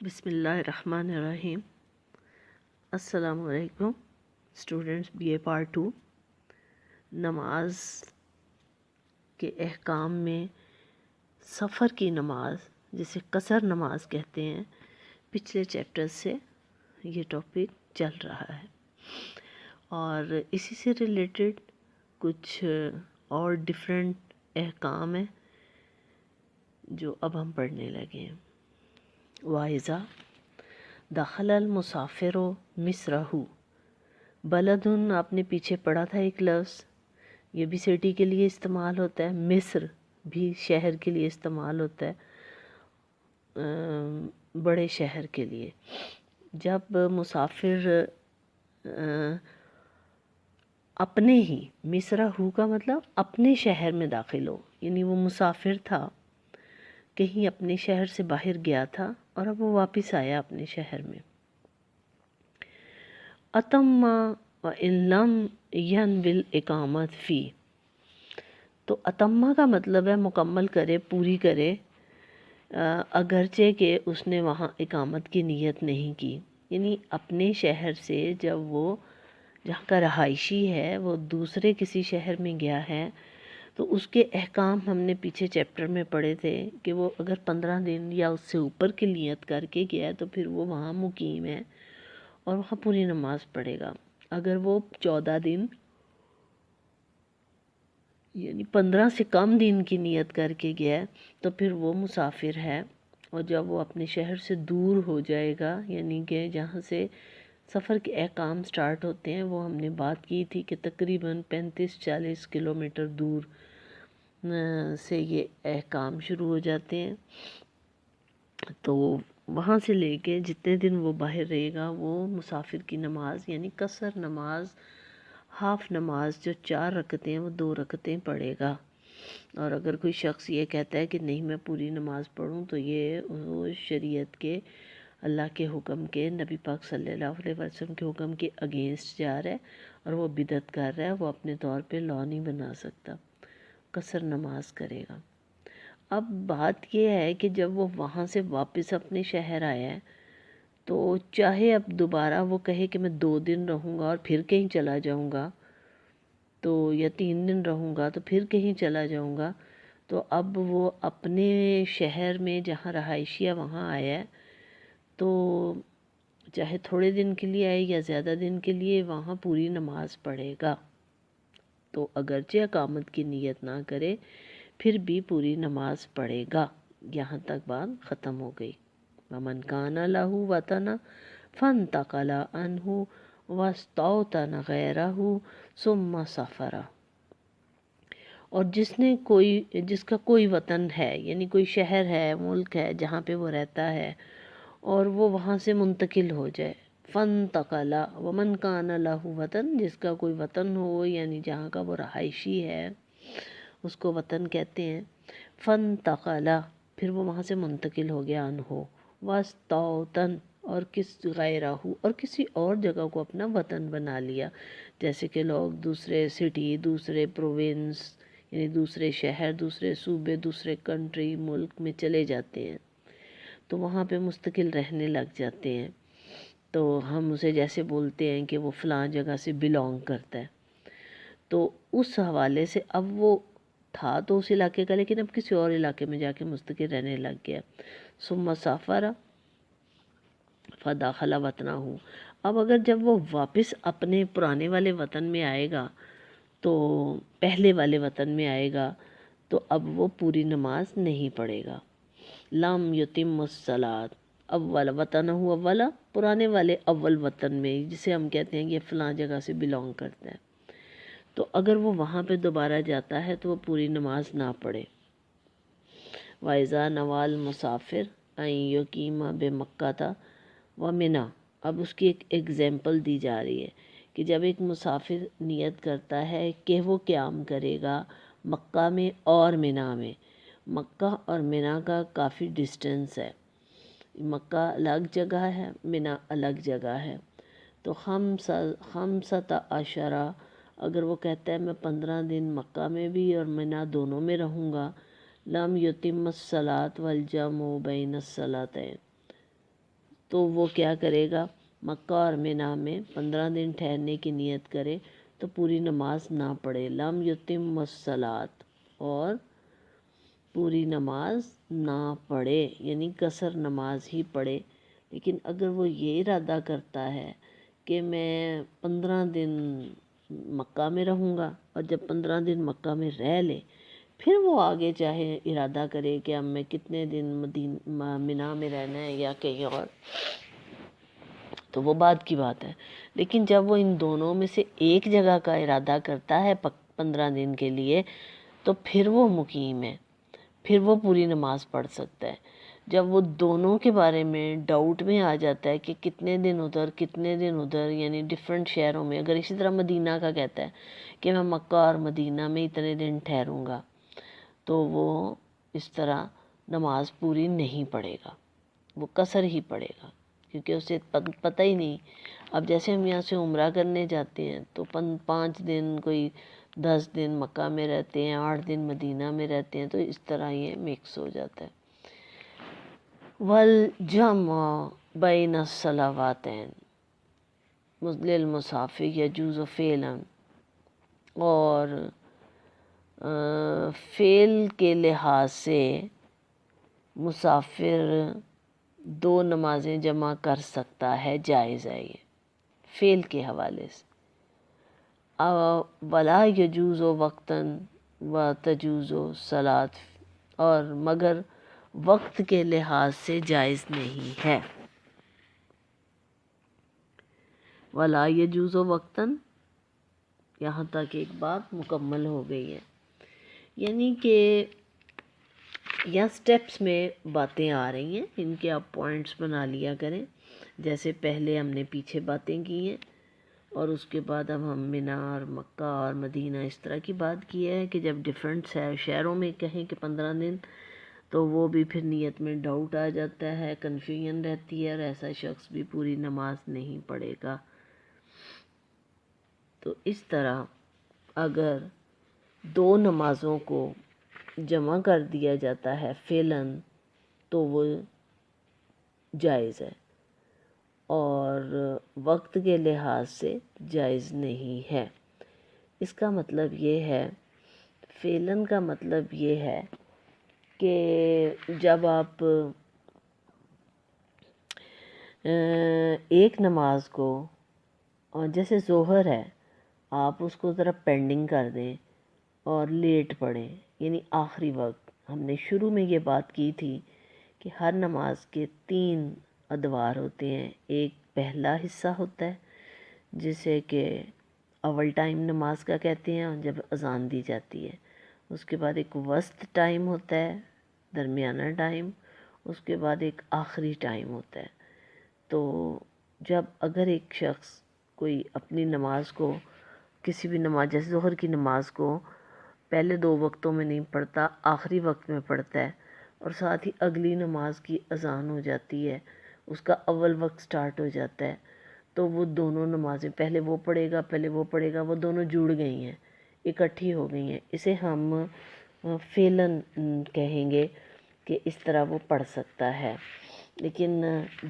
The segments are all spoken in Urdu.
بسم اللہ الرحمن الرحیم۔ السلام علیکم اسٹوڈنٹس، بی اے پارٹ 2 نماز کے احکام میں سفر کی نماز جسے قصر نماز کہتے ہیں، پچھلے چیپٹر سے یہ ٹاپک چل رہا ہے اور اسی سے ریلیٹڈ کچھ اور ڈیفرنٹ احکام ہیں جو اب ہم پڑھنے لگے ہیں۔ وَإِذَا دخل المسافر مصرہ، بلدن آپ نے پیچھے پڑھا تھا ایک لفظ، یہ بھی سٹی کے لیے استعمال ہوتا ہے، مصر بھی شہر کے لیے استعمال ہوتا ہے، بڑے شہر کے لیے۔ جب مسافر اپنے ہی، مصرہ کا مطلب اپنے شہر میں داخل ہو، یعنی وہ مسافر تھا، کہیں اپنے شہر سے باہر گیا تھا اور اب وہ واپس آیا اپنے شہر میں۔ اتم وَإِن لَم يَنوِ الْإِقَامَةَ فِي، تو اتمہ کا مطلب ہے مکمل کرے، پوری کرے، اگرچہ کہ اس نے وہاں اقامت کی نیت نہیں کی، یعنی اپنے شہر سے جب وہ جہاں کا رہائشی ہے وہ دوسرے کسی شہر میں گیا ہے تو اس کے احکام ہم نے پیچھے چیپٹر میں پڑھے تھے کہ وہ اگر 15 دن یا اس سے اوپر کی نیت کر کے گیا ہے تو پھر وہ وہاں مقیم ہے اور وہاں پوری نماز پڑھے گا۔ اگر وہ 14 دن یعنی 15 سے کم دن کی نیت کر کے گیا ہے تو پھر وہ مسافر ہے، اور جب وہ اپنے شہر سے دور ہو جائے گا، یعنی کہ جہاں سے سفر کے احکام سٹارٹ ہوتے ہیں، وہ ہم نے بات کی تھی کہ تقریباً 35-40 کلومیٹر دور سے یہ احکام شروع ہو جاتے ہیں، تو وہاں سے لے کے جتنے دن وہ باہر رہے گا وہ مسافر کی نماز یعنی قصر نماز، ہاف نماز جو 4 رکعتیں ہیں وہ 2 رکعتیں پڑھے گا۔ اور اگر کوئی شخص یہ کہتا ہے کہ نہیں میں پوری نماز پڑھوں تو یہ وہ شریعت کے، اللہ کے حکم کے، نبی پاک صلی اللہ علیہ وسلم کے حکم کے اگینسٹ جا رہا ہے اور وہ بدعت کر رہا ہے، وہ اپنے طور پہ لا نہیں بنا سکتا، قصر نماز کرے گا۔ اب بات یہ ہے کہ جب وہ وہاں سے واپس اپنے شہر آیا ہے تو چاہے اب دوبارہ وہ کہے کہ میں 2 دن رہوں گا اور پھر کہیں چلا جاؤں گا، تو یا 3 دن رہوں گا تو پھر کہیں چلا جاؤں گا، تو اب وہ اپنے شہر میں جہاں رہائشی ہے وہاں آیا ہے تو چاہے تھوڑے دن کے لیے آئے یا زیادہ دن کے لیے وہاں پوری نماز پڑھے گا، تو اگرچہ اقامت کی نیت نہ کرے پھر بھی پوری نماز پڑھے گا۔ یہاں تک بات ختم ہو گئی۔ وَمَنْ كَانَ لَهُ وَطَنٌ فَانْتَقَلَ عَنْهُ وَاسْتَوْطَنَ غَيْرَهُ ثُمَّ سَافَرَ، اور جس کا کوئی وطن ہے، یعنی کوئی شہر ہے، ملک ہے جہاں پہ وہ رہتا ہے اور وہ وہاں سے منتقل ہو جائے، فَانْتَقَلَ وَمَنْ كَانَ لَهُ وَطَنٌ، جس کا کوئی وطن ہو یعنی جہاں کا وہ رہائشی ہے اس کو وطن کہتے ہیں، فَانْتَقَلَ پھر وہ وہاں سے منتقل ہو گیا، انہو وَاسْتَوْطَنَ اور کسی اور جگہ کو اپنا وطن بنا لیا، جیسے کہ لوگ دوسرے سٹی، دوسرے پروونس یعنی دوسرے شہر، دوسرے صوبے، دوسرے کنٹری، ملک میں چلے جاتے ہیں تو وہاں پہ مستقل رہنے لگ جاتے ہیں، تو ہم اسے جیسے بولتے ہیں کہ وہ فلاں جگہ سے بلونگ کرتا ہے، تو اس حوالے سے اب وہ تھا تو اس علاقے کا لیکن اب کسی اور علاقے میں جا کے مستقل رہنے لگ گیا۔ ثم سافر فدخل وطنہ، اب اگر جب وہ واپس اپنے پرانے والے وطن میں آئے گا تو پہلے والے وطن میں آئے گا تو اب وہ پوری نماز نہیں پڑھے گا۔ لم یتم الصلاۃ اول وطنہ، اولا پرانے والے اول وطن میں، جسے ہم کہتے ہیں یہ فلاں جگہ سے بلونگ کرتا ہے، تو اگر وہ وہاں پہ دوبارہ جاتا ہے تو وہ پوری نماز نہ پڑھے۔ وَإِذَا نَوَى الْمُسَافِرُ أَن يُقِيمَ بِمَكَّةَ وَمِنَىٰ، اب اس کی ایک ایگزامپل دی جا رہی ہے کہ جب ایک مسافر نیت کرتا ہے کہ وہ قیام کرے گا مکہ میں اور منیٰ میں، مکہ اور منیٰ کا کافی ڈسٹینس ہے، مکہ الگ جگہ ہے، منیٰ الگ جگہ ہے، تو خمسۃ عشرہ، اگر وہ کہتا ہے میں 15 دن مکہ میں بھی اور منیٰ دونوں میں رہوں گا، لم یتم الصلاۃ والجمع بین الصلاتین، تو وہ کیا کرے گا، مکہ اور مینا میں 15 دن ٹھہرنے کی نیت کرے تو پوری نماز نہ پڑھے، لم یتم الصلاۃ، اور پوری نماز نہ پڑھے، یعنی قصر نماز ہی پڑھے۔ لیکن اگر وہ یہ ارادہ کرتا ہے کہ میں 15 دن مکہ میں رہوں گا، اور جب 15 دن مکہ میں رہ لے پھر وہ آگے چاہے ارادہ کرے کہ اب میں کتنے دن مینا میں رہنا ہے یا کہیں اور، تو وہ بعد کی بات ہے۔ لیکن جب وہ ان دونوں میں سے ایک جگہ کا ارادہ کرتا ہے 15 دن کے لیے، تو پھر وہ مقیم ہے، پھر وہ پوری نماز پڑھ سکتا ہے۔ جب وہ دونوں کے بارے میں ڈاؤٹ میں آ جاتا ہے کہ کتنے دن ادھر کتنے دن ادھر، یعنی ڈیفرنٹ شہروں میں، اگر اسی طرح مدینہ کا کہتا ہے کہ میں مکہ اور مدینہ میں اتنے دن ٹھہروں گا، تو وہ اس طرح نماز پوری نہیں پڑھے گا، وہ قصر ہی پڑھے گا، کیونکہ اسے پتہ ہی نہیں۔ اب جیسے ہم یہاں سے عمرہ کرنے جاتے ہیں تو 5 دن، کوئی 10 دن مکہ میں رہتے ہیں، 8 دن مدینہ میں رہتے ہیں، تو اس طرح یہ مکس ہو جاتا ہے۔ والجمع بین الصلواتین للمسافر یجوز فعلا، اور فعل کے لحاظ سے مسافر 2 نمازیں جمع کر سکتا ہے، جائز ہے یہ فعل کے حوالے سے۔ ولا یجوز وقتاً و تجوز صلاۃ، اور مگر وقت کے لحاظ سے جائز نہیں ہے۔ ولا یجوز وقتاً، یہاں تک ایک بات مکمل ہو گئی ہے، یعنی کہ یا سٹیپس میں باتیں آ رہی ہیں، ان کے آپ پوائنٹس بنا لیا کریں، جیسے پہلے ہم نے پیچھے باتیں کی ہیں، اور اس کے بعد اب ہم مینا اور مکہ اور مدینہ اس طرح کی بات کی ہے کہ جب ڈیفرنٹ شہروں میں کہیں کہ 15 دن، تو وہ بھی پھر نیت میں ڈاؤٹ آ جاتا ہے، کنفیوژن رہتی ہے، اور ایسا شخص بھی پوری نماز نہیں پڑھے گا۔ تو اس طرح اگر 2 نمازوں کو جمع کر دیا جاتا ہے فعلاً تو وہ جائز ہے، اور وقت کے لحاظ سے جائز نہیں ہے۔ اس کا مطلب یہ ہے، فعلاً کا مطلب یہ ہے کہ جب آپ ایک نماز کو، اور جیسے ظہر ہے، آپ اس کو ذرا پینڈنگ کر دیں اور لیٹ پڑھیں، یعنی آخری وقت۔ ہم نے شروع میں یہ بات کی تھی کہ ہر نماز کے 3 ادوار ہوتے ہیں، ایک پہلا حصہ ہوتا ہے جسے کہ اول ٹائم نماز کا کہتے ہیں جب اذان دی جاتی ہے، اس کے بعد ایک وسط ٹائم ہوتا ہے، درمیانہ ٹائم، اس کے بعد ایک آخری ٹائم ہوتا ہے۔ تو جب اگر ایک شخص کوئی اپنی نماز کو، کسی بھی نماز، جیسے ظہر کی نماز کو پہلے 2 وقتوں میں نہیں پڑھتا، آخری وقت میں پڑھتا ہے، اور ساتھ ہی اگلی نماز کی اذان ہو جاتی ہے، اس کا اول وقت سٹارٹ ہو جاتا ہے، تو وہ دونوں نمازیں پہلے وہ پڑھے گا، وہ دونوں جڑ گئی ہیں، اکٹھی ہو گئی ہیں، اسے ہم فعلاً کہیں گے کہ اس طرح وہ پڑھ سکتا ہے۔ لیکن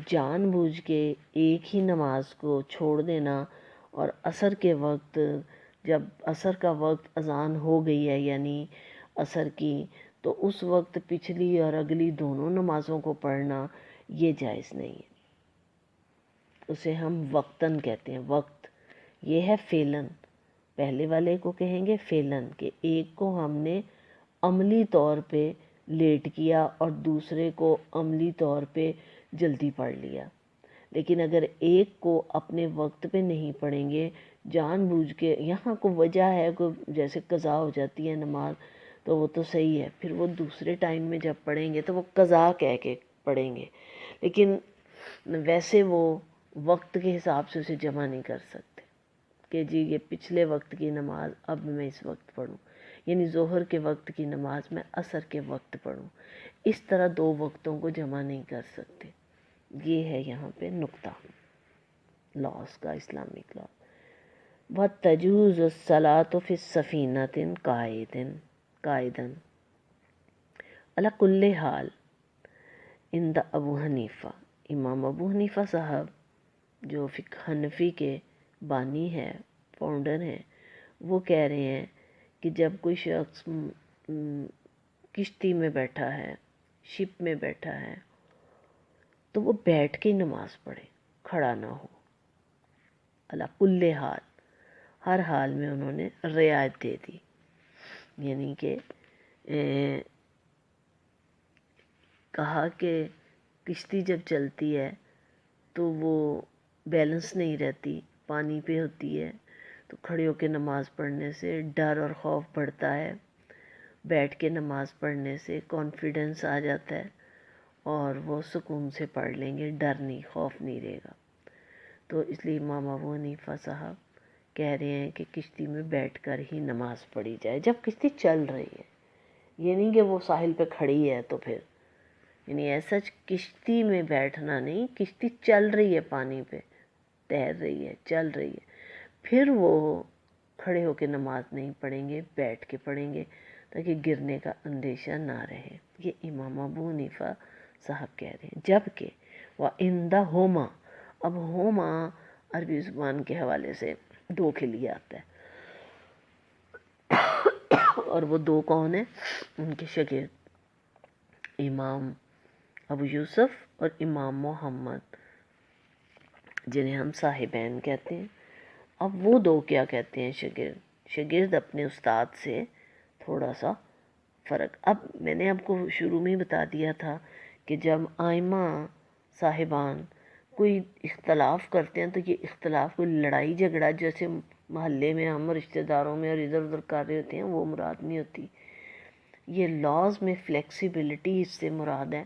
جان بوجھ کے ایک ہی نماز کو چھوڑ دینا، اور عصر کے وقت، جب عصر کا وقت اذان ہو گئی ہے یعنی عصر کی، تو اس وقت پچھلی اور اگلی دونوں نمازوں کو پڑھنا یہ جائز نہیں ہے، اسے ہم وقتاً کہتے ہیں۔ وقت یہ ہے فعلاً، پہلے والے کو کہیں گے فعلاً، کہ ایک کو ہم نے عملی طور پہ لیٹ کیا اور دوسرے کو عملی طور پہ جلدی پڑھ لیا۔ لیکن اگر ایک کو اپنے وقت پہ نہیں پڑھیں گے، جان بوجھ کے، یہاں کو وجہ ہے کوئی، جیسے قضا ہو جاتی ہے نماز، تو وہ تو صحیح ہے، پھر وہ دوسرے ٹائم میں جب پڑھیں گے تو وہ قضا کہہ کے پڑھیں گے، لیکن ویسے وہ وقت کے حساب سے اسے جمع نہیں کر سکتے کہ جی یہ پچھلے وقت کی نماز اب میں اس وقت پڑھوں، یعنی ظہر کے وقت کی نماز میں عصر کے وقت پڑھوں، اس طرح 2 وقتوں کو جمع نہیں کر سکتے۔ یہ ہے یہاں پہ نقطہ لاس کا، اسلامک لا۔ وَتَجُوزُ الصَّلَاةُ فِي السَّفِينَةِ قَائِدًا عَلَى كُلِّ حَالٍ عند ابو حنیفہ۔ امام ابو حنیفہ صاحب جو فقہ حنفی کے بانی ہے، فاؤنڈر ہیں، وہ کہہ رہے ہیں کہ جب کوئی شخص کشتی میں بیٹھا ہے، شپ میں بیٹھا ہے، تو وہ بیٹھ کے نماز پڑھے، کھڑا نہ ہو، علی کل حال، ہر حال میں انہوں نے رعایت دے دی، یعنی کہ کہا کہ کشتی جب چلتی ہے تو وہ بیلنس نہیں رہتی، پانی پہ ہوتی ہے، تو کھڑے ہو کے نماز پڑھنے سے ڈر اور خوف بڑھتا ہے، بیٹھ کے نماز پڑھنے سے کانفیڈنس آ جاتا ہے اور وہ سکون سے پڑھ لیں گے، ڈر نہیں، خوف نہیں رہے گا۔ تو اس لیے امام ابو حنیفہ صاحب کہہ رہے ہیں کہ کشتی میں بیٹھ کر ہی نماز پڑھی جائے جب کشتی چل رہی ہے، یہ نہیں کہ وہ ساحل پہ کھڑی ہے تو پھر، یعنی ایسا کشتی میں بیٹھنا نہیں، کشتی چل رہی ہے، پانی پہ تیر رہی ہے، چل رہی ہے، پھر وہ کھڑے ہو کے نماز نہیں پڑھیں گے، بیٹھ کے پڑھیں گے تاکہ گرنے کا اندیشہ نہ رہے۔ یہ امام ابو حنیفہ صاحب کہہ رہے ہیں۔ جبکہ وَعِنْدَهُمَا، اب ہوما عربی زبان کے حوالے سے دو کے لیے آتا ہے، اور وہ دو کون ہیں؟ ان کے شاگرد امام ابو یوسف اور امام محمد، جنہیں ہم صاحبین کہتے ہیں۔ اب وہ دو کیا کہتے ہیں شاگرد اپنے استاد سے تھوڑا سا فرق۔ اب میں نے آپ کو شروع میں ہی بتا دیا تھا کہ جب آئمہ صاحبان کوئی اختلاف کرتے ہیں تو یہ اختلاف کوئی لڑائی جھگڑا جیسے محلے میں ہم رشتہ داروں میں اور ادھر ادھر کر رہے ہوتے ہیں وہ مراد نہیں ہوتی، یہ لاز میں فلیکسیبلٹی اس سے مراد ہے،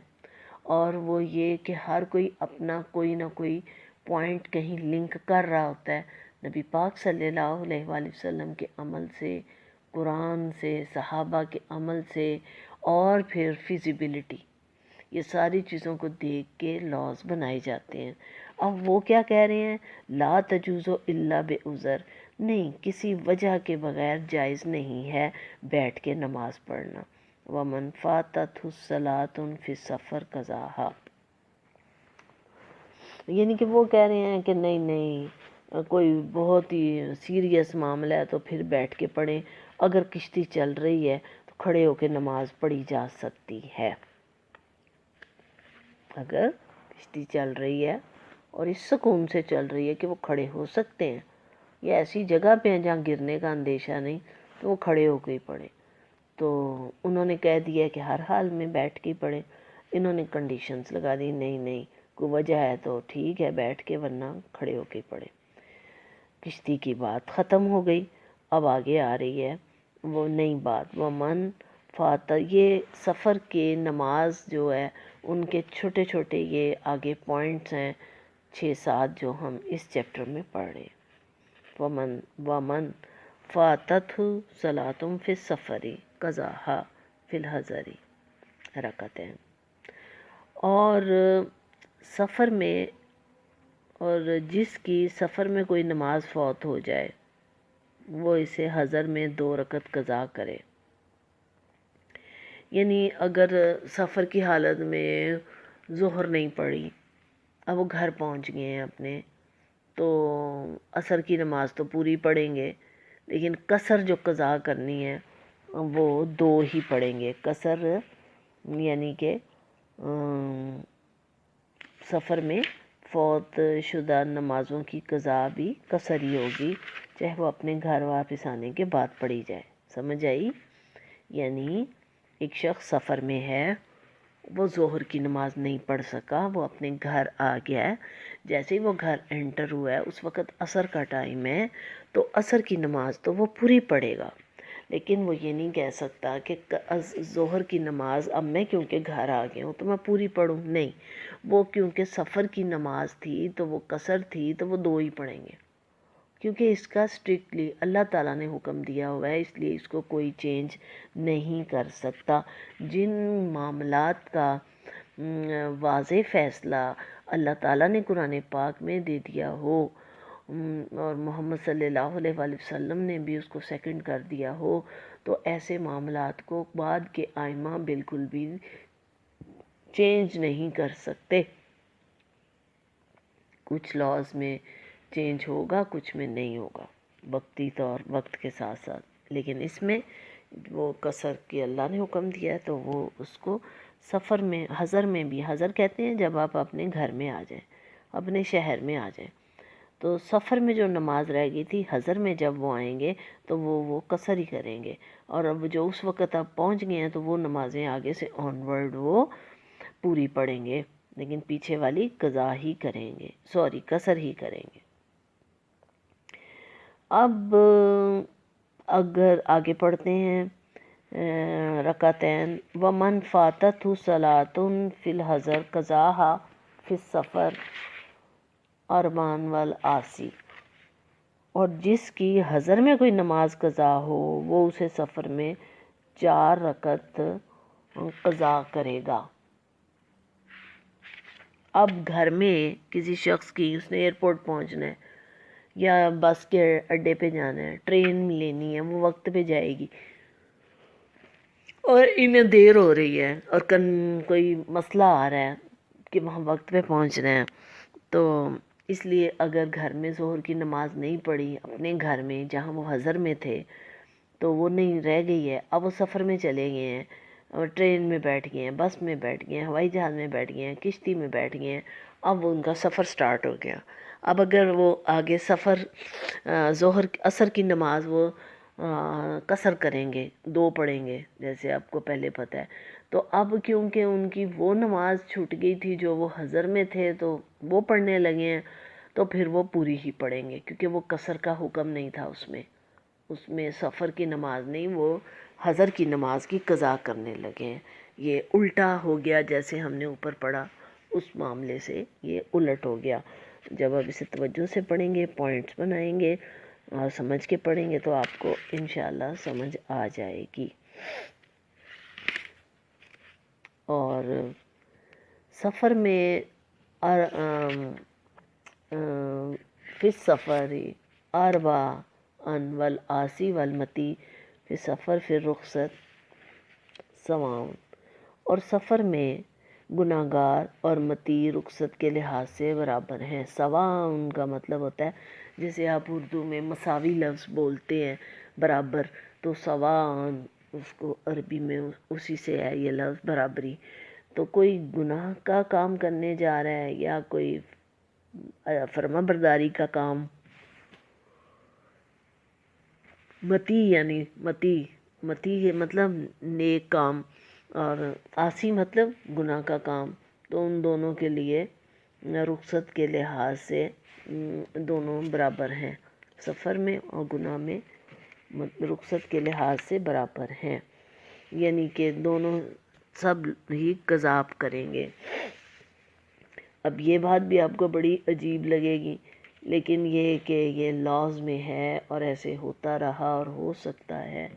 اور وہ یہ کہ ہر کوئی اپنا کوئی نہ کوئی پوائنٹ کہیں لنک کر رہا ہوتا ہے نبی پاک صلی اللہ علیہ وآلہ وسلم کے عمل سے، قرآن سے، صحابہ کے عمل سے، اور پھر فیزیبلٹی، یہ ساری چیزوں کو دیکھ کے لاز بنائے جاتے ہیں۔ اب وہ کیا کہہ رہے ہیں؟ لا تجوز الا بعذر، نہیں، کسی وجہ کے بغیر جائز نہیں ہے بیٹھ کے نماز پڑھنا۔ ومن فاتتہ الصلاۃ فی السفر قضاھا، یعنی کہ وہ کہہ رہے ہیں کہ نہیں نہیں، کوئی بہت ہی سیریس معاملہ ہے تو پھر بیٹھ کے پڑھیں، اگر کشتی چل رہی ہے تو کھڑے ہو کے نماز پڑھی جا سکتی ہے، اگر کشتی چل رہی ہے اور اس سکون سے چل رہی ہے کہ وہ کھڑے ہو سکتے ہیں، یا ایسی جگہ پہ ہیں جہاں گرنے کا اندیشہ نہیں، تو وہ کھڑے ہو کے ہی پڑھیں۔ تو انہوں نے کہہ دیا کہ ہر حال میں بیٹھ کے ہی پڑھیں، انہوں نے کنڈیشنز لگا دی، نہیں نہیں، کوئی وجہ ہے تو ٹھیک ہے بیٹھ کے، ورنہ کھڑے ہو کے پڑھیں۔ کشتی کی بات ختم ہو گئی، اب آگے آ رہی ہے وہ نئی بات، وہ من فاتح، یہ سفر کے نماز جو ہے ان کے چھوٹے چھوٹے یہ آگے پوائنٹس ہیں 6-7 جو ہم اس چیپٹر میں پڑھ رہے ہیں۔ ومن فاتتہ صلاۃ فی السفر قضاھا فی الحضر رکعتین، اور سفر میں، اور جس کی سفر میں کوئی نماز فوت ہو جائے وہ اسے حضر میں 2 رکعت قضا کرے۔ یعنی اگر سفر کی حالت میں ظہر نہیں پڑھی، اب وہ گھر پہنچ گئے ہیں اپنے، تو عصر کی نماز تو پوری پڑھیں گے، لیکن قصر جو قضا کرنی ہے وہ 2 ہی پڑھیں گے۔ قصر یعنی کہ سفر میں فوت شدہ نمازوں کی قضا بھی قصر ہی ہوگی، چاہے وہ اپنے گھر واپس آنے کے بعد پڑھی جائے۔ سمجھ آئی؟ یعنی ایک شخص سفر میں ہے، وہ ظہر کی نماز نہیں پڑھ سکا، وہ اپنے گھر آ گیا ہے، جیسے ہی وہ گھر انٹر ہوا ہے اس وقت عصر کا ٹائم ہے، تو عصر کی نماز تو وہ پوری پڑھے گا، لیکن وہ یہ نہیں کہہ سکتا کہ ظہر کی نماز اب میں کیونکہ گھر آ گیا ہوں تو میں پوری پڑھوں، نہیں، وہ کیونکہ سفر کی نماز تھی تو وہ قصر تھی تو وہ 2 ہی پڑھیں گے، کیونکہ اس کا اسٹرکٹلی اللہ تعالیٰ نے حکم دیا ہوا ہے، اس لیے اس کو کوئی چینج نہیں کر سکتا۔ جن معاملات کا واضح فیصلہ اللہ تعالیٰ نے قرآن پاک میں دے دیا ہو، اور محمد صلی اللہ علیہ وآلہ وسلم نے بھی اس کو سیکنڈ کر دیا ہو، تو ایسے معاملات کو بعد کے آئمہ بالکل بھی چینج نہیں کر سکتے۔ کچھ لاز میں چینج ہوگا، کچھ میں نہیں ہوگا، وقتی طور وقت کے ساتھ ساتھ، لیکن اس میں وہ قصر کی اللہ نے حکم دیا ہے تو وہ اس کو سفر میں، حضر میں بھی، حضر کہتے ہیں جب آپ اپنے گھر میں آ جائیں، اپنے شہر میں آ جائیں، تو سفر میں جو نماز رہ گئی تھی حضر میں جب وہ آئیں گے تو وہ قصر ہی کریں گے، اور اب جو اس وقت آپ پہنچ گئے ہیں تو وہ نمازیں آگے سے آن ورڈ وہ پوری پڑھیں گے، لیکن پیچھے والی قضا ہی کریں گے، قصر ہی کریں گے۔ اب اگر آگے پڑھتے ہیں رکعتین ومن فاتتہ صلاۃ فی الحضر قضاها فی السفر اربعا والعاصی، اور جس کی حضر میں کوئی نماز قضا ہو وہ اسے سفر میں 4 رکعت قضا کرے گا۔ اب گھر میں کسی شخص کی، اس نے ایئرپورٹ پہنچنا ہے یا بس کے اڈے پہ جانا ہے، ٹرین لینی ہے، وہ وقت پہ جائے گی اور انہیں دیر ہو رہی ہے اور کوئی مسئلہ آ رہا ہے کہ وہاں وقت پہ پہنچنا ہے، تو اس لیے اگر گھر میں ظہر کی نماز نہیں پڑھی اپنے گھر میں جہاں وہ حضر میں تھے تو وہ نہیں رہ گئی ہے، اب وہ سفر میں چلے گئے ہیں اور ٹرین میں بیٹھ گئے ہیں، بس میں بیٹھ گئے ہیں، ہوائی جہاز میں بیٹھ گئے ہیں، کشتی میں بیٹھ گئے ہیں، اب وہ ان کا سفر سٹارٹ ہو گیا۔ اب اگر وہ آگے سفر ظہر عصر کی نماز وہ قصر کریں گے، 2 پڑھیں گے جیسے آپ کو پہلے پتہ ہے، تو اب کیونکہ ان کی وہ نماز چھوٹ گئی تھی جو وہ حضر میں تھے تو وہ پڑھنے لگے ہیں، تو پھر وہ پوری ہی پڑھیں گے کیونکہ وہ قصر کا حکم نہیں تھا اس میں سفر کی نماز نہیں، وہ حضر کی نماز کی قضا کرنے لگے ہیں۔ یہ الٹا ہو گیا، جیسے ہم نے اوپر پڑھا اس معاملے سے یہ الٹ ہو گیا۔ جب آپ اسے توجہ سے پڑھیں گے، پوائنٹس بنائیں گے اور سمجھ کے پڑھیں گے تو آپ کو انشاءاللہ سمجھ آ جائے گی۔ اور سفر میں فی السفر اربع والعاصی والمتی فی السفر فی الرخصت سواء، اور سفر میں گناہ گار اور متی رخصت کے لحاظ سے برابر ہیں۔ سواء کا مطلب ہوتا ہے جیسے آپ اردو میں مساوی لفظ بولتے ہیں برابر، تو سواء اس کو عربی میں اسی سے ہے یہ لفظ برابری۔ تو کوئی گناہ کا کام کرنے جا رہا ہے یا کوئی فرما برداری کا کام، متی یعنی متی مطلب نیک کام، اور عاصی مطلب گناہ کا کام، تو ان دونوں کے لیے رخصت کے لحاظ سے دونوں برابر ہیں، سفر میں اور گناہ میں رخصت کے لحاظ سے برابر ہیں، یعنی کہ دونوں سب ہی قضا کریں گے۔ اب یہ بات بھی آپ کو بڑی عجیب لگے گی، لیکن یہ کہ یہ لاز میں ہے اور ایسے ہوتا رہا اور ہو سکتا ہے،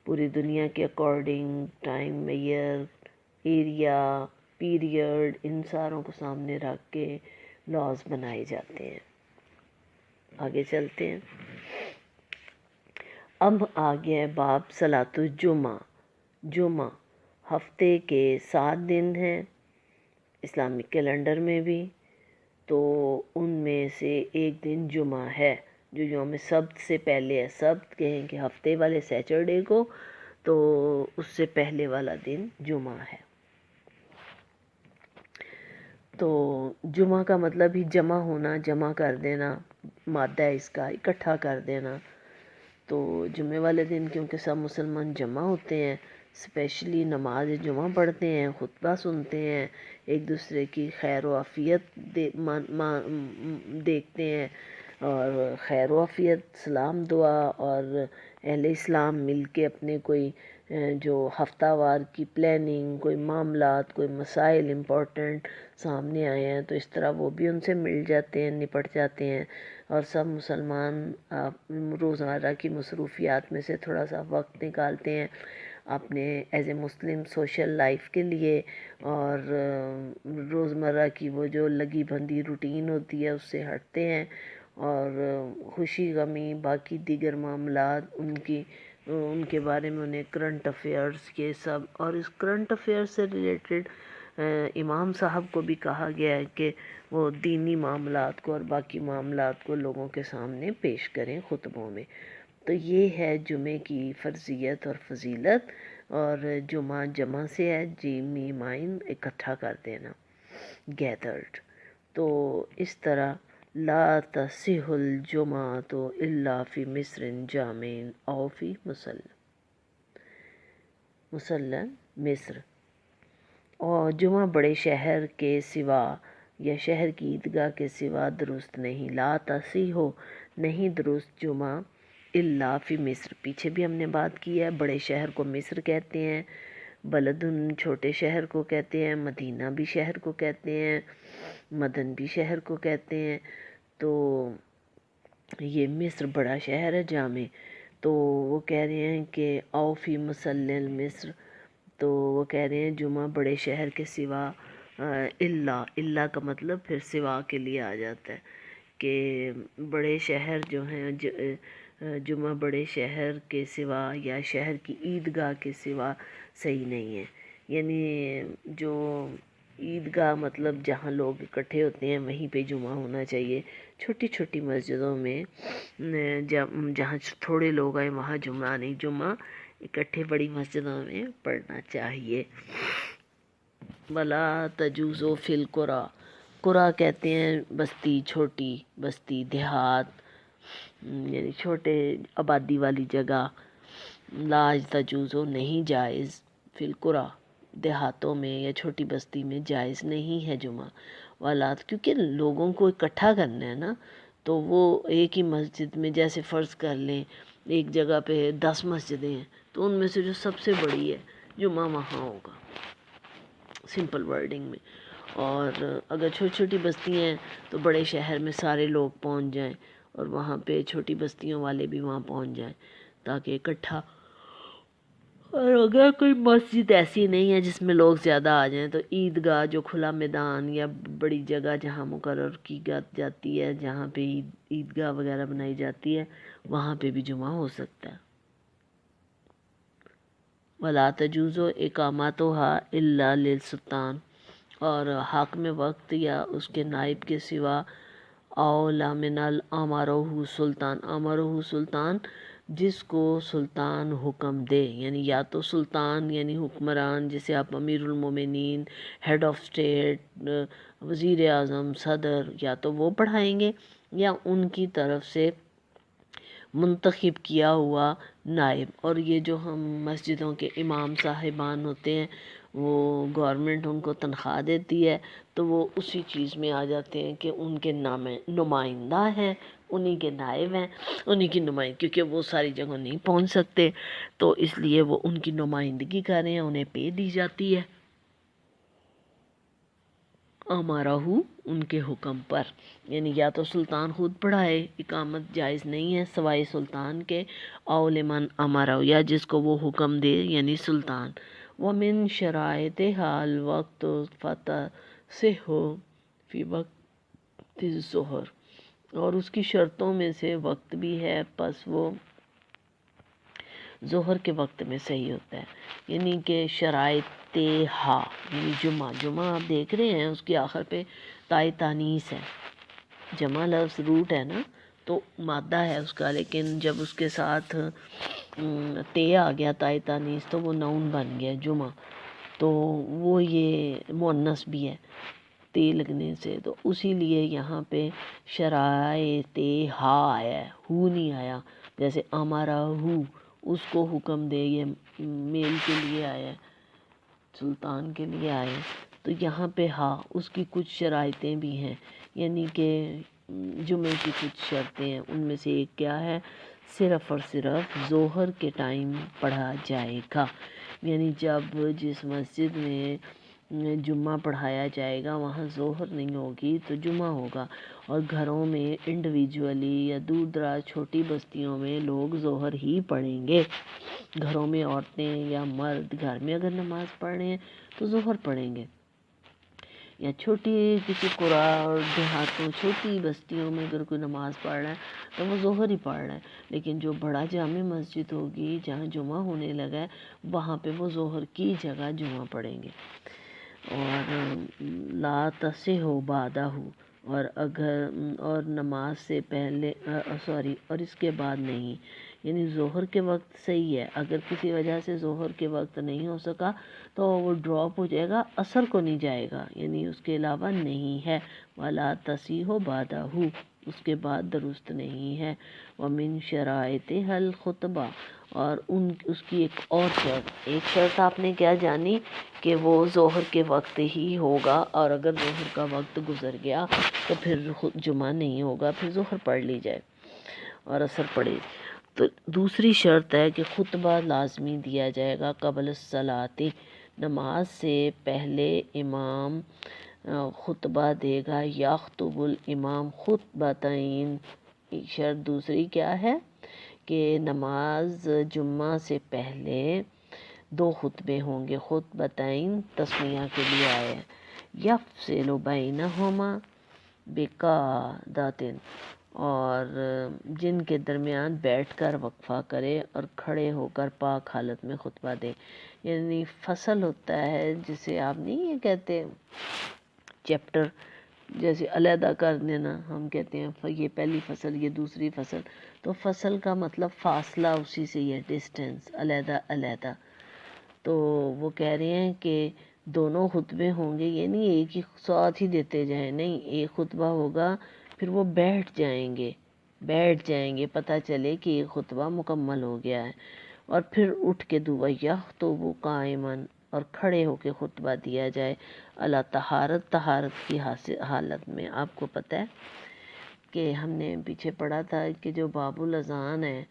پوری دنیا کے اکارڈنگ ٹائم، میئر، ایریا، پیریڈ، ان ساروں کو سامنے رکھ کے لاز بنائے جاتے ہیں۔ آگے چلتے ہیں۔ اب آگیا ہے باب صلاۃ الجمعہ۔ جمعہ ہفتے کے 7 دن ہیں اسلامک کیلنڈر میں بھی، تو ان میں سے ایک دن جمعہ ہے جو یوم سبت سے پہلے ہے۔ سبت کہیں کہ ہفتے والے سیچرڈے کو، تو اس سے پہلے والا دن جمعہ ہے۔ تو جمعہ کا مطلب ہی جمع ہونا، جمع کر دینا، مادہ اس کا اکٹھا کر دینا۔ تو جمعے والے دن کیونکہ سب مسلمان جمع ہوتے ہیں، اسپیشلی نماز جمعہ پڑھتے ہیں، خطبہ سنتے ہیں، ایک دوسرے کی خیر و عافیت دیکھتے ہیں، اور خیر و عافیت، سلام دعا، اور اہل اسلام مل کے اپنے کوئی جو ہفتہ وار کی پلاننگ، کوئی معاملات، کوئی مسائل امپورٹنٹ سامنے آئے ہیں تو اس طرح وہ بھی ان سے مل جاتے ہیں، نپٹ جاتے ہیں، اور سب مسلمان روزمرہ کی مصروفیات میں سے تھوڑا سا وقت نکالتے ہیں اپنے as a Muslim social life کے لیے، اور روزمرہ کی وہ جو لگی بندھی روٹین ہوتی ہے اس سے ہٹتے ہیں، اور خوشی غمی باقی دیگر معاملات ان کے بارے میں انہیں کرنٹ افیئرس کے سب، اور اس کرنٹ افیئر سے ریلیٹڈ امام صاحب کو بھی کہا گیا ہے کہ وہ دینی معاملات کو اور باقی معاملات کو لوگوں کے سامنے پیش کریں خطبوں میں. تو یہ ہے جمعے کی فرضیت اور فضیلت. اور جمعہ جمع سے ہے، جیمی مائن اکٹھا کر دینا، گیدرڈ. تو اس طرح لا تصح الجمعۃ الا فی مصر جامع او فی مسلم مصر. اور جمعہ بڑے شہر کے سوا یا شہر کی عیدگاہ کے سوا درست نہیں. لا تصح ہو نہیں درست جمعہ الا فی مصر. پیچھے بھی ہم نے بات کی ہے، بڑے شہر کو مصر کہتے ہیں، بلدن چھوٹے شہر کو کہتے ہیں، مدینہ بھی شہر کو کہتے ہیں، مدن بھی شہر کو کہتے ہیں. تو یہ مصر بڑا شہر ہے جامع. تو وہ کہہ رہے ہیں کہ او فی مسلل مصر. تو وہ کہہ رہے ہیں جمعہ بڑے شہر کے سوا، الا کا مطلب پھر سوا کے لیے آ جاتا ہے کہ بڑے شہر جو ہیں جمعہ بڑے شہر کے سوا یا شہر کی عیدگاہ کے سوا صحیح نہیں ہے. یعنی جو عیدگاہ مطلب جہاں لوگ اکٹھے ہوتے ہیں وہیں پہ جمعہ ہونا چاہیے. چھوٹی چھوٹی مسجدوں میں جہاں تھوڑے لوگ آئے وہاں جمعہ نہیں، جمعہ اکٹھے بڑی مسجدوں میں پڑھنا چاہیے. ولا تجوز فی القریٰ. قریٰ کہتے ہیں بستی، چھوٹی بستی، دیہات، یعنی چھوٹے آبادی والی جگہ. لا تجوز نہیں جائز، فی القریٰ دیہاتوں میں یا چھوٹی بستی میں جائز نہیں ہے جمعہ. ولا کیونکہ لوگوں کو اکٹھا کرنا ہے نا، تو وہ ایک ہی مسجد میں، جیسے فرض کر لیں ایک جگہ پہ 10 مسجدیں ہیں تو ان میں سے جو سب سے بڑی ہے جمعہ وہاں ہوگا، سمپل ورڈنگ میں. اور اگر چھوٹی چھوٹی بستیاں ہیں تو بڑے شہر میں سارے لوگ پہنچ جائیں اور وہاں پہ چھوٹی بستیوں والے بھی وہاں پہنچ جائیں تاکہ اکٹھا. اور اگر کوئی مسجد ایسی نہیں ہے جس میں لوگ زیادہ آ جائیں تو عیدگاہ جو کھلا میدان یا بڑی جگہ جہاں مقرر کی جاتی ہے، جہاں پہ عیدگاہ وغیرہ بنائی جاتی ہے، وہاں پہ بھی جمعہ ہو سکتا ہے. ولا تجوز اقامتها الا للسلطان. اور حاکم وقت یا اس کے نائب کے سوا اولا من امرہ سلطان. امرہ سلطان جس کو سلطان حکم دے، یعنی یا تو سلطان یعنی حکمران جسے آپ امیر المومنین، ہیڈ آف اسٹیٹ، وزیر اعظم، صدر، یا تو وہ پڑھائیں گے یا ان کی طرف سے منتخب کیا ہوا نائب. اور یہ جو ہم مسجدوں کے امام صاحبان ہوتے ہیں وہ گورنمنٹ ان کو تنخواہ دیتی ہے تو وہ اسی چیز میں آ جاتے ہیں کہ ان کے نمائندہ ہیں، انہی کے نائب ہیں، انہی کی نمائندگی، کیونکہ وہ ساری جگہ نہیں پہنچ سکتے تو اس لیے وہ ان کی نمائندگی کر رہے ہیں، انہیں پے دی جاتی ہے. امارہ ان کے حکم پر، یعنی یا تو سلطان خود پڑھائے، اقامت جائز نہیں ہے سوائے سلطان کے، او لمن امارہ یا جس کو وہ حکم دے یعنی سلطان. ومن شرائطها الوقت فتصح فی وقت الظہر. اور اس کی شرطوں میں سے وقت بھی ہے، پس وہ ظہر کے وقت میں صحیح ہوتا ہے. یعنی کہ شرائط یعنی جمعہ آپ دیکھ رہے ہیں اس کی آخر پہ تائے تانیث ہے. جمع لفظ روٹ ہے نا تو مادہ ہے اس کا، لیکن جب اس کے ساتھ تے آ گیا تائے تانیث تو وہ نون بن گیا جمعہ. تو وہ یہ مؤنث بھی ہے تے لگنے سے، تو اسی لیے یہاں پہ شرائط آیا ہے، ہو نہیں آیا. جیسے امارہ اس کو حکم دے، یہ میل کے لیے آیا ہے، سلطان کے لیے آیا ہے. تو یہاں پہ اس کی کچھ شرائطیں بھی ہیں، یعنی کہ جمعے کی کچھ شرطیں ہیں. ان میں سے ایک کیا ہے؟ صرف اور صرف ظہر کے ٹائم پڑھا جائے گا. یعنی جب جس مسجد میں جمعہ پڑھایا جائے گا وہاں ظہر نہیں ہوگی تو جمعہ ہوگا. اور گھروں میں انڈیویجولی یا دور دراز چھوٹی بستیوں میں لوگ ظہر ہی پڑھیں گے. گھروں میں عورتیں یا مرد گھر میں اگر نماز پڑھ رہے ہیں تو ظہر پڑھیں گے. یا چھوٹی کسی قریٰ اور دیہاتوں چھوٹی بستیوں میں اگر کوئی نماز پڑھ رہا ہے تو وہ ظہر ہی پڑھ رہا ہے. لیکن جو بڑا جامع مسجد ہوگی جہاں جمعہ ہونے لگا ہے وہاں پہ وہ ظہر کی جگہ جمعہ پڑھیں گے. اور لا تصح بعدہ، اور اگر اور نماز سے پہلے اور اس کے بعد نہیں، یعنی ظہر کے وقت صحیح ہے، اگر کسی وجہ سے ظہر کے وقت نہیں ہو سکا تو وہ ڈراپ ہو جائے گا، عصر کو نہیں جائے گا، یعنی اس کے علاوہ نہیں ہے۔ ولا تصیح بعدہ، اس کے بعد درست نہیں ہے۔ ومن شرائطها الخطبہ، اور اس کی ایک شرط آپ نے کیا جانی کہ وہ ظہر کے وقت ہی ہوگا، اور اگر ظہر کا وقت گزر گیا تو پھر جمعہ نہیں ہوگا، پھر ظہر پڑھ لی جائے اور عصر پڑھے۔ تو دوسری شرط ہے کہ خطبہ لازمی دیا جائے گا قبل الصلاۃ، نماز سے پہلے امام خطبہ دے گا۔ یخطب الامام خطبتین، شرط دوسری کیا ہے کہ نماز جمعہ سے پہلے 2 خطبے ہوں گے، خطبتین تسمیہ کے لیے آئے ہیں۔ یفصل بینہما بقعدۃ، اور جن کے درمیان بیٹھ کر وقفہ کرے اور کھڑے ہو کر پاک حالت میں خطبہ دے، یعنی فصل ہوتا ہے جسے آپ نہیں یہ کہتے چیپٹر، جیسے علیحدہ کر دینا، ہم کہتے ہیں یہ پہلی فصل یہ دوسری فصل، تو فصل کا مطلب فاصلہ، اسی سے یہ ڈسٹینس، علیحدہ علیحدہ۔ تو وہ کہہ رہے ہیں کہ دونوں خطبے ہوں گے، یہ نہیں ایک ہی ساتھ ہی دیتے جائیں، نہیں، ایک خطبہ ہوگا پھر وہ بیٹھ جائیں گے، پتہ چلے کہ یہ خطبہ مکمل ہو گیا ہے، اور پھر اٹھ کے یخطب قائما، اور کھڑے ہو کے خطبہ دیا جائے، اللہ طہارت کی حالت میں۔ آپ کو پتہ ہے کہ ہم نے پیچھے پڑھا تھا کہ جو باب الاذان ہے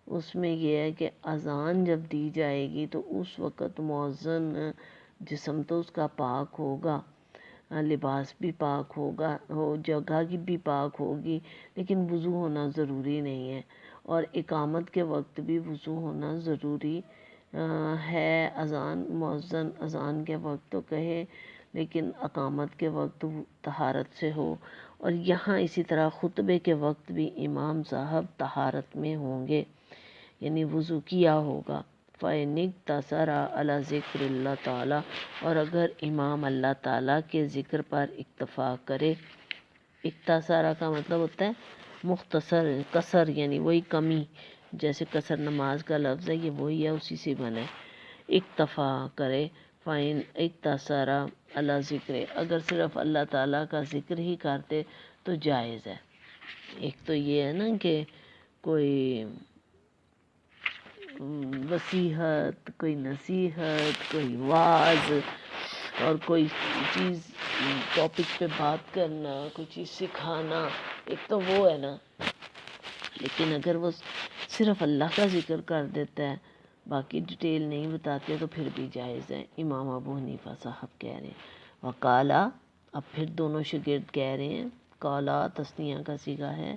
اس میں یہ ہے کہ اذان جب دی جائے گی تو اس وقت مؤذن جسم تو اس کا پاک ہوگا، لباس بھی پاک ہوگا، جگہ کی بھی پاک ہوگی، لیکن وضو ہونا ضروری نہیں ہے، اور اقامت کے وقت بھی وضو ہونا ضروری ہے۔ مؤذن اذان کے وقت تو کہے، لیکن اقامت کے وقت طہارت سے ہو، اور یہاں اسی طرح خطبے کے وقت بھی امام صاحب طہارت میں ہوں گے، یعنی وضو کیا ہوگا۔ فَإِنِ اقْتَصَرَ عَلَى ذِكْرِ اللہ تعالیٰ، اور اگر امام اللہ تعالیٰ کے ذکر پر اکتفا کرے، اقتصارہ کا مطلب ہوتا ہے مختصر، قصر یعنی وہی کمی، جیسے قصر نماز کا لفظ ہے یہ وہی ہے، اسی سے بنا ہے، اکتفا کرے۔ فَإِنْ اقْتَصَرَ عَلَى ذِكْرِ، اگر صرف اللہ تعالیٰ کا ذکر ہی کرتے تو جائز ہے۔ ایک تو یہ ہے نا کہ کوئی وصیحت، کوئی نصیحت، کوئی وعظ، اور کوئی چیز ٹاپک پہ بات کرنا، کوئی چیز سکھانا، ایک تو وہ ہے نا، لیکن اگر وہ صرف اللہ کا ذکر کر دیتا ہے، باقی ڈیٹیل نہیں بتاتے تو پھر بھی جائز ہے۔ امام ابو حنیفہ صاحب کہہ رہے ہیں۔ وقالا، اب پھر دونوں شاگرد کہہ رہے ہیں، قالا تثنیہ کا صیغہ ہے،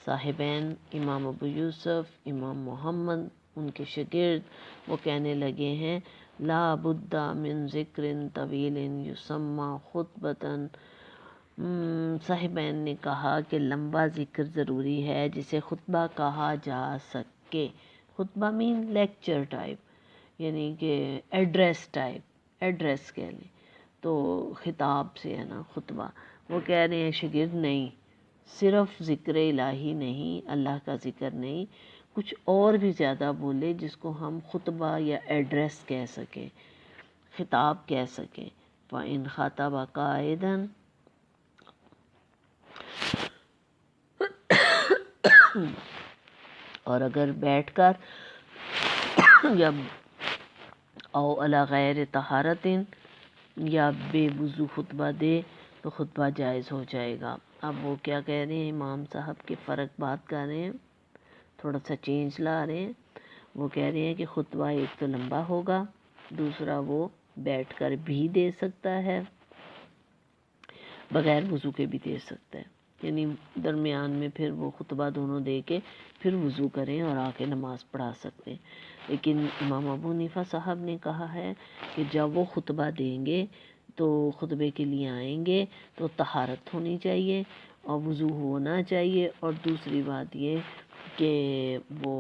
صاحبین امام ابو یوسف، امام محمد، ان کے شاگرد، وہ کہنے لگے ہیں لا بد من ذکر طویل یسمى خطبۃ، صاحبین نے کہا کہ لمبا ذکر ضروری ہے جسے خطبہ کہا جا سکے۔ خطبہ مین لیکچر ٹائپ، یعنی کہ ایڈریس کہہ لیں تو خطاب سے ہے نا خطبہ۔ وہ کہہ رہے ہیں شاگرد نہیں، صرف ذکر الہی نہیں، اللہ کا ذکر نہیں، کچھ اور بھی زیادہ بولے جس کو ہم خطبہ یا ایڈریس کہہ سکیں، خطاب کہہ سکیں۔ فَإِنْ خَطَبَ قَائِدًا، اور اگر بیٹھ کر یا او علی غیر طہارت، یا بے وضو خطبہ دے تو خطبہ جائز ہو جائے گا۔ اب وہ کیا کہہ رہے ہیں، امام صاحب کے فرق بات کر رہے ہیں، تھوڑا سا چینج لا رہے ہیں۔ وہ کہہ رہے ہیں کہ خطبہ ایک تو لمبا ہوگا، دوسرا وہ بیٹھ کر بھی دے سکتا ہے، بغیر وضو کے بھی دے سکتا ہے، یعنی درمیان میں پھر وہ خطبہ دونوں دے کے پھر وضو کریں اور آ کے نماز پڑھا سکتے ہیں۔ لیکن امام ابو حنیفہ صاحب نے کہا ہے کہ جب وہ خطبہ دیں گے تو خطبے کے لیے آئیں گے تو طہارت ہونی چاہیے اور وضو ہونا چاہیے، اور دوسری بات یہ کہ وہ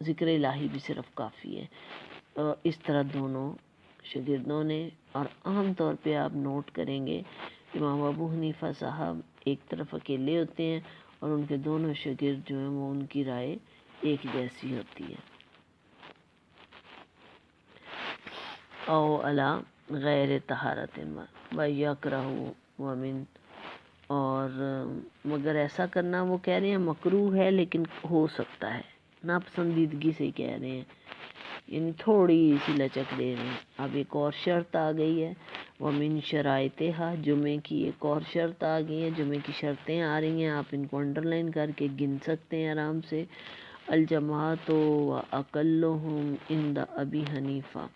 ذکر الہی بھی صرف کافی ہے۔ اس طرح دونوں شاگردوں نے، اور عام طور پہ آپ نوٹ کریں گے امام ابو حنیفہ صاحب ایک طرف اکیلے ہوتے ہیں اور ان کے دونوں شاگرد جو ہیں وہ ان کی رائے ایک جیسی ہوتی ہے. او علا غیر طہارت و یکرہ ومن، اور مگر ایسا کرنا وہ کہہ رہے ہیں مکروہ ہے لیکن ہو سکتا ہے، ناپسندیدگی سے کہہ رہے ہیں، یعنی تھوڑی سی لچک دے رہے ہیں. اب ایک اور شرط آ گئی ہے، ومن شرائطہا، جمعے کی ایک اور شرط آ گئی ہے، جمعے کی شرطیں آ رہی ہیں، آپ ان کو انڈر لائن کر کے گن سکتے ہیں آرام سے. الجماعت و اقلہم عند ابی حنیفہ،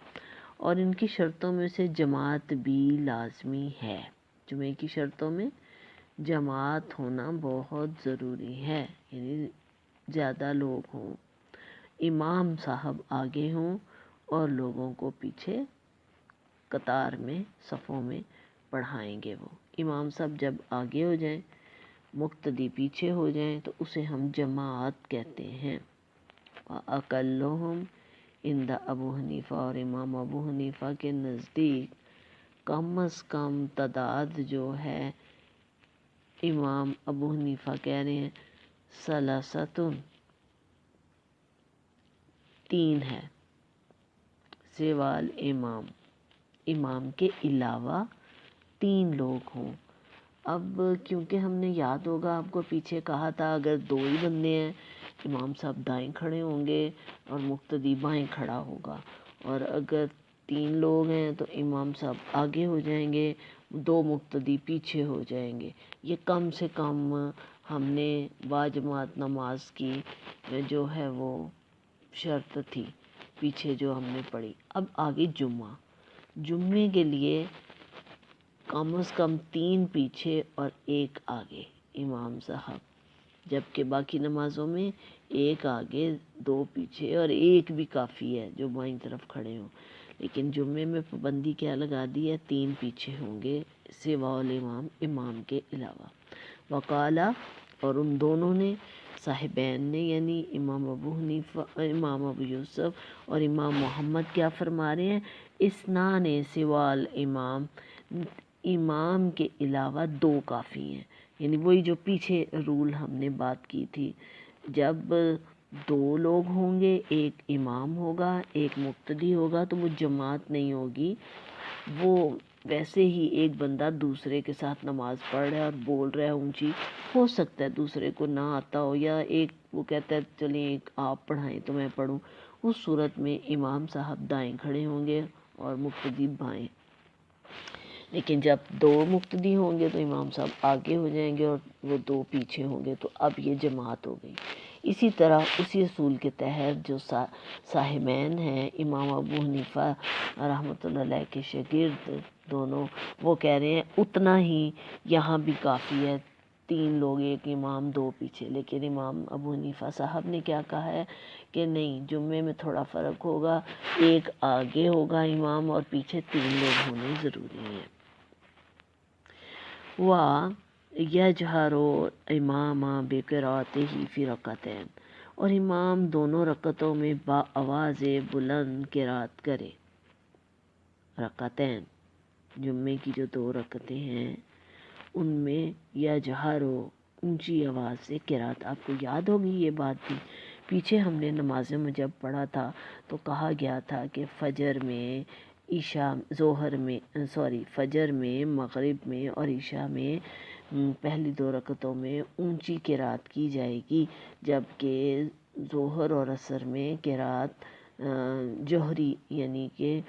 اور ان کی شرطوں میں سے جماعت بھی لازمی ہے. جمعے کی شرطوں میں جماعت ہونا بہت ضروری ہے، یعنی زیادہ لوگ ہوں، امام صاحب آگے ہوں اور لوگوں کو پیچھے قطار میں صفوں میں پڑھائیں گے. وہ امام صاحب جب آگے ہو جائیں، مقتدی پیچھے ہو جائیں تو اسے ہم جماعت کہتے ہیں. اقلہم عند ابو حنیفہ، اور امام ابو حنیفہ کے نزدیک کم از کم تعداد جو ہے، امام ابو حنیفہ کہہ رہے ہیں ثلاثتن، 3 ہے، سوال امام، امام کے علاوہ 3 لوگ ہوں. اب کیونکہ ہم نے یاد ہوگا آپ کو پیچھے کہا تھا اگر 2 ہی بندے ہیں، امام صاحب دائیں کھڑے ہوں گے اور مقتدی بائیں کھڑا ہوگا، اور اگر 3 لوگ ہیں تو امام صاحب آگے ہو جائیں گے، 2 مقتدی پیچھے ہو جائیں گے. یہ کم سے کم ہم نے باجماعت نماز کی جو ہے وہ شرط تھی پیچھے جو ہم نے پڑھی. اب آگے جمعے کے لیے کم از کم 3 پیچھے اور 1 آگے امام صاحب، جبکہ باقی نمازوں میں 1 آگے 2 پیچھے اور 1 بھی کافی ہے جو بائیں طرف کھڑے ہوں. لیکن جمعے میں پابندی کیا لگا دی ہے، 3 پیچھے ہوں گے سوا الامام، امام کے علاوہ. وقالا، اور ان دونوں نے صاحبین نے یعنی امام ابو حنیفہ، امام ابو یوسف اور امام محمد کیا فرما رہے ہیں، اسنان سوا الامام، امام کے علاوہ 2 کافی ہیں. یعنی وہی جو پیچھے رول ہم نے بات کی تھی، جب 2 لوگ ہوں گے، 1 امام ہوگا 1 مقتدی ہوگا تو وہ جماعت نہیں ہوگی. وہ ویسے ہی ایک بندہ دوسرے کے ساتھ نماز پڑھ رہا ہے اور بول رہا ہے اونچی، ہو سکتا ہے دوسرے کو نہ آتا ہو، یا ایک وہ کہتا ہے چلیں ایک آپ پڑھائیں تو میں پڑھوں، اس صورت میں امام صاحب دائیں کھڑے ہوں گے اور مقتدی بائیں. لیکن جب 2 مقتدی ہوں گے تو امام صاحب آگے ہو جائیں گے اور وہ 2 پیچھے ہوں گے، تو اب یہ جماعت ہو گئی. اسی طرح اسی اصول کے تحت جو صاحبین ہیں امام ابو حنیفہ رحمۃ اللہ علیہ کے شاگرد دونوں، وہ کہہ رہے ہیں اتنا ہی یہاں بھی کافی ہے، 3 لوگ 1 امام 2 پیچھے. لیکن امام ابو حنیفہ صاحب نے کیا کہا ہے کہ نہیں، جمعے میں تھوڑا فرق ہوگا، 1 آگے ہوگا امام اور پیچھے 3 لوگ ہونے ضروری ہیں. یجہر امام بقراءتہ فی رکعتین، اور امام دونوں رکعتوں میں با آواز بلند قرات کرے. رکعتین، جمعے کی جو 2 رکعتیں ہیں ان میں یجہر، اونچی آواز سے قرات. آپ کو یاد ہوگی یہ بات بھی، پیچھے ہم نے نمازوں میں جب پڑھا تھا تو کہا گیا تھا کہ فجر میں، فجر میں، مغرب میں اور عشاء میں پہلی 2 رکعتوں میں اونچی قرات کی جائے گی، جبکہ ظہر اور عصر میں قرات جوہری یعنی کہ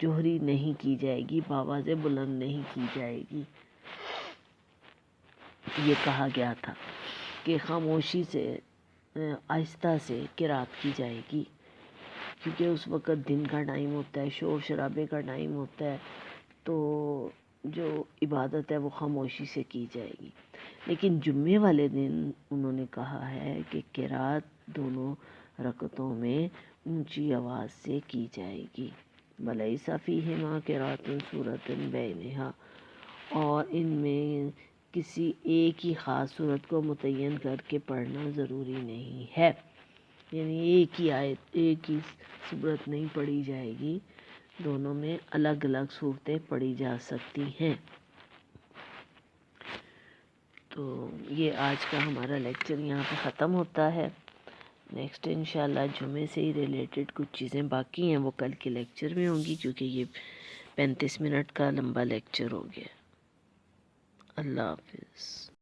جوہری نہیں کی جائے گی، بآواز بلند نہیں کی جائے گی. یہ کہا گیا تھا کہ خاموشی سے آہستہ سے قرات کی جائے گی، کیونکہ اس وقت دن کا ٹائم ہوتا ہے، شور شرابے کا ٹائم ہوتا ہے، تو جو عبادت ہے وہ خاموشی سے کی جائے گی. لیکن جمعے والے دن انہوں نے کہا ہے کہ قرات دونوں رکعتوں میں اونچی آواز سے کی جائے گی. وَلَيْسَ فِيهِمَا قِرَاءَةٌ سُورَةٌ بَيْنَهَا، اور ان میں کسی ایک ہی خاص صورت کو متعین کر کے پڑھنا ضروری نہیں ہے، یعنی ایک ہی آیت، ایک ہی صورت نہیں پڑھی جائے گی، دونوں میں الگ الگ صورتیں پڑھی جا سکتی ہیں۔ تو یہ آج کا ہمارا لیکچر یہاں پہ ختم ہوتا ہے۔ نیکسٹ انشاءاللہ جمعے سے ہی ریلیٹڈ کچھ چیزیں باقی ہیں وہ کل کے لیکچر میں ہوں گی، کیونکہ یہ 35 منٹ کا لمبا لیکچر ہو گیا۔ اللہ حافظ۔